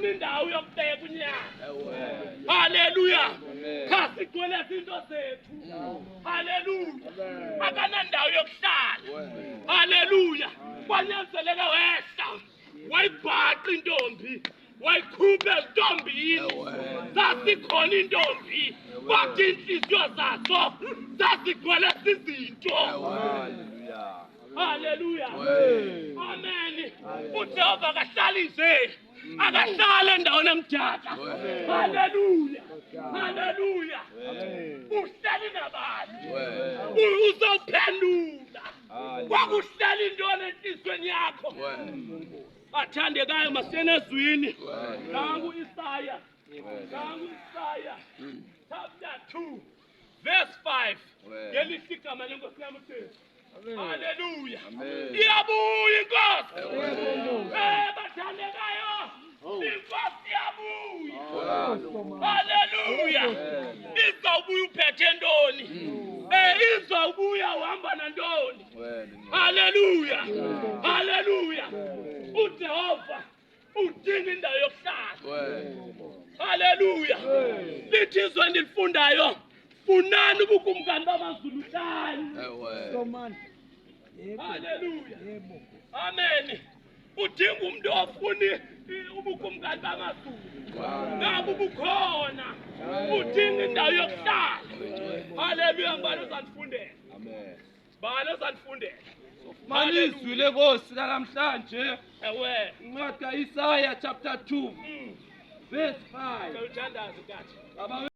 sifuna indawo yokubeka unyaka. Haleluya. Kasigcwele izinto zethu. Haleluya. Akanandawo yokuhlala. Haleluya. Kwanyanzeleka wehla. Wayibhaqa intombi. Wayikhupha ezitombini. Zasikhona intombi. Kwathi inhliziyo zazo zasigcwele izinto. Haleluya. Amen. uJehova akahlala nje. Akahlala endaweni emdaka. Haleluya. Haleluya. Uhleli nabantu. Uzophendula. Kwakuhleli intoni enhlizweni yakho. Athandekayo masiyene ezwini. Nangu Isaya. Nangu Isaya. Chapter 2 verse 5. Ngelihle igama lenkosi yami uThixo. Haleluya. Iyabuya inkosi. Bathandekayo. Inkosi iyabuya. Haleluya. Izawubuya uphethe ntoni? Izawubuya uhamba nantoni? Haleluya. Haleluya. uJehova udinga indawo yokuhlala. Haleluya. Lithi izwe endilifundayo, funani ubukumkani bamazulu hlanu. Haleluya. Amen. Udinga umuntu ofuna ubukumkani bamazulu. Ngabe ubukhona. Udinga indawo yokuhlala. Haleluya. Ngibani ozanifundela? Amen. Bani ozanifundela? Manizwi lenkosi namhlanje. Ewe. Incwadi kaIsaya chapter 2 verse 5. Ngiyathandaza kathi.